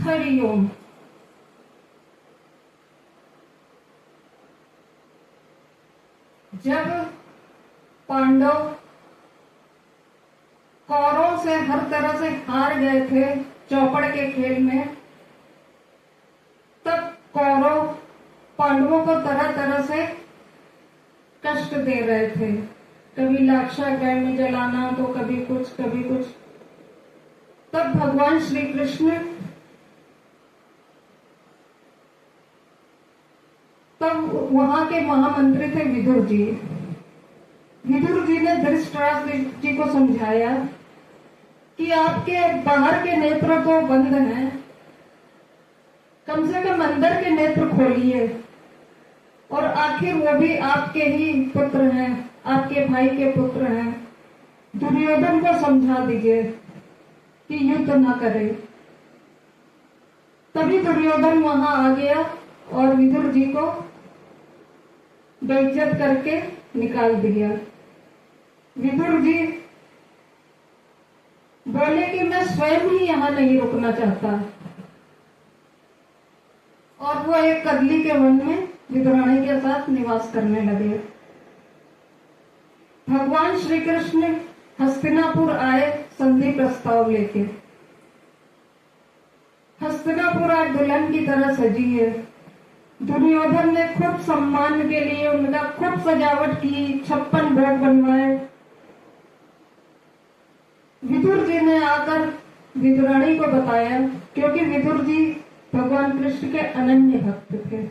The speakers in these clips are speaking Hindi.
हरिओम। जब पांडव कौरवों से हर तरह से हार गए थे चौपड़ के खेल में, तब कौरव पांडवों को तरह तरह से कष्ट दे रहे थे। कभी लाक्षागृह में जलाना, तो कभी कुछ कभी कुछ। तब भगवान श्री कृष्ण तब वहां के महामंत्री थे विदुर जी। विदुर जी ने धृतराष्ट्र जी को समझाया कि आपके बाहर के नेत्र तो बंद हैं, कम से कम अंदर के नेत्र खोलिए। और आखिर वो भी आपके ही पुत्र हैं, आपके भाई के पुत्र हैं। दुर्योधन को समझा दीजिए कि युद्ध न करे। तभी दुर्योधन वहां आ गया और विदुर जी को बेइज्जत करके निकाल दिया। विदुर जी बोले कि मैं स्वयं ही यहां नहीं रुकना चाहता, और वो एक कदली के वन में विदुराणी के साथ निवास करने लगे। भगवान श्री कृष्ण हस्तिनापुर आए संधि प्रस्ताव लेके। हस्तिनापुर आज दुल्हन की तरह सजी है। दुर्योधन ने खूब सम्मान के लिए उनका खूब सजावट की, 56 भोग बनवाए। विदुर जी ने आकर विदुराणी को बताया, क्योंकि विदुर जी भगवान कृष्ण के अनन्य भक्त थे,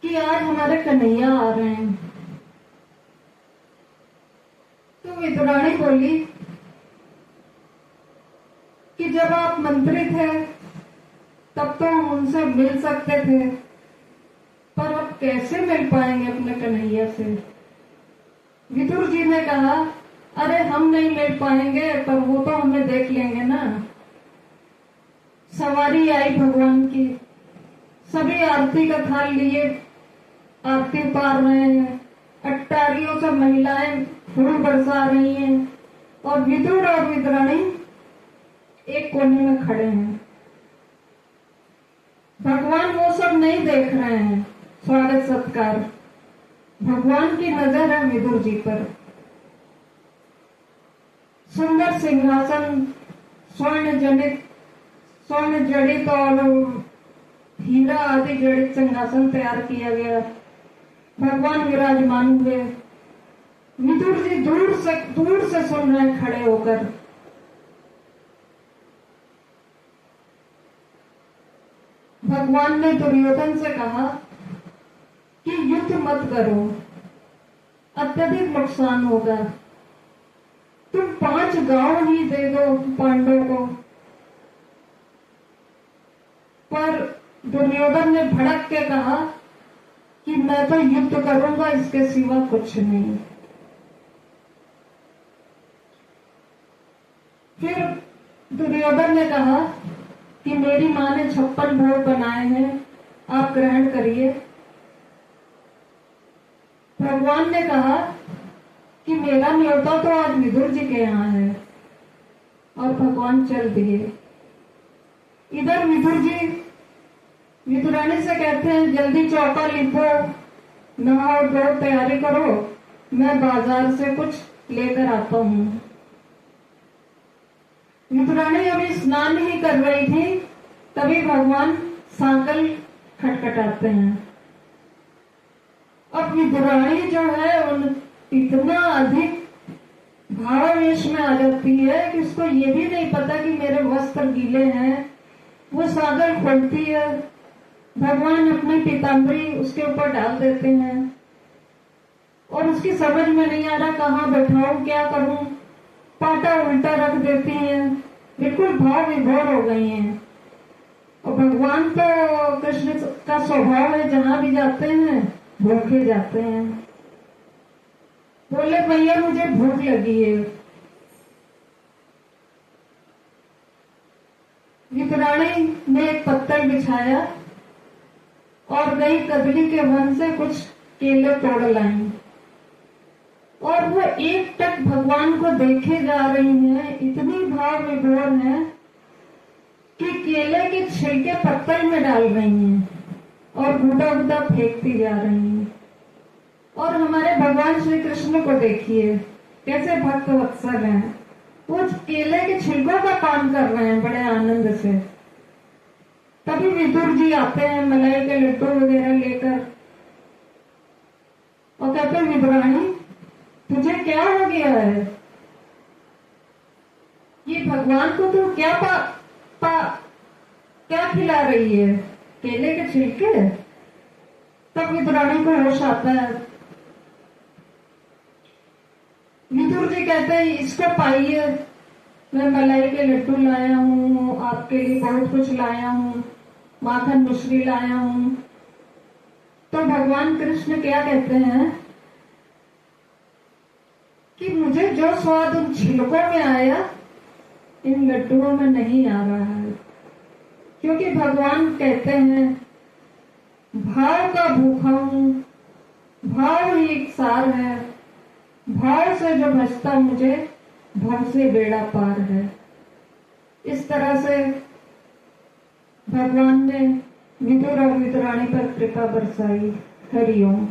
कि आज हमारे कन्हैया आ रहे हैं। तो विदुराणी बोली कि जब आप मंत्री थे तब तो हम उनसे मिल सकते थे, पर अब कैसे मिल पाएंगे अपने कन्हैया से। विदुर जी ने कहा, अरे हम नहीं मिल पाएंगे, पर वो तो हमें देख लेंगे ना। सवारी आई भगवान की, सभी आरती का थाल लिए आरती उतार रहे हैं। अट्टारियों से महिलाएं फूल बरसा रही हैं, और विदुर और विदुराणी एक कोने में खड़े हैं। भगवान वो सब नहीं देख रहे हैं, स्वागत सत्कार। भगवान की नजर है विदुर जी पर। सुंदर सिंहासन, स्वर्ण जड़ित और हीरा आदि जड़ित सिंहासन तैयार किया गया। भगवान विराजमान हुए। विदुर जी दूर से सुन रहे हैं खड़े होकर। भगवान ने दुर्योधन से कहा कि युद्ध मत करो, अत्यधिक नुकसान होगा। तुम 5 गांव ही दे दो पांडवों को। पर दुर्योधन ने भड़क के कहा कि मैं तो युद्ध करूंगा, इसके सिवा कुछ नहीं। फिर दुर्योधन ने कहा कि मेरी मां ने 56 भोग बनाए हैं, आप ग्रहण करिए। भगवान ने कहा कि मेरा न्योता तो आज विदुर जी के यहाँ है, और भगवान चल दिए। इधर विदुर जी विदुराणी से कहते हैं, जल्दी चौका लिखो, नहाओ धो तैयारी करो, मैं बाजार से कुछ लेकर आता हूँ। विदुराणी अभी स्नान ही कर रही थी, तभी भगवान सांकल खटखटाते हैं। अब विदुराणी जो है उन इतना अधिक भावावेश में आ जाती है कि उसको ये भी नहीं पता कि मेरे वस्त्र गीले हैं। वो सांकल खोलती है, भगवान अपनी पीताम्बरी उसके ऊपर डाल देते हैं, और उसकी समझ में नहीं आ रहा कहाँ बैठाऊं, क्या करूं। पाटा उल्टा रख देती हैं, बिल्कुल भाव विभोर हो गई हैं। और भगवान तो कृष्ण का स्वभाव है, जहां भी जाते हैं भूखे जाते हैं। बोले, भैया मुझे भूख लगी है। विदुराणी ने एक पत्थर बिछाया और गई कदली के वन से कुछ केले तोड़ लाई, और वो एक टक भगवान को देखे जा रही हैं। इतनी भाव विभोर है कि केले के के छिलके पत्तल में डाल रही हैं और गुदा गुदा फेंकती जा रही हैं। और हमारे भगवान श्री कृष्ण को देखिए कैसे भक्त वत्सल हैं, वो केले के छिलकों का पान कर रहे हैं बड़े आनंद से। तभी विदुर जी आते हैं मलाई के लड्डू वगैरह लेकर और कहते हैं विदुरानी तुझे क्या हो गया है, ये भगवान को तू क्या क्या खिला रही है, केले के छिलके। तब विदुरानी को होश आता है। विदुर जी कहते हैं इसको पाइए, मैं मलाई के लड्डू लाया हूँ, आपके लिए बहुत कुछ लाया हूँ, माखन मिश्री लाया हूँ। तो भगवान कृष्ण क्या कहते हैं कि मुझे जो स्वाद उन छिलकों में आया इन लड्डुओं में नहीं आ रहा है। क्योंकि भगवान कहते हैं भाव का भूखा हूं, भाव ही एक सार है, भाव से जो बचता मुझे भव से बेड़ा पार है। इस तरह से भगवान ने विदुर और विदुरानी पर कृपा बरसाई। हरिओम।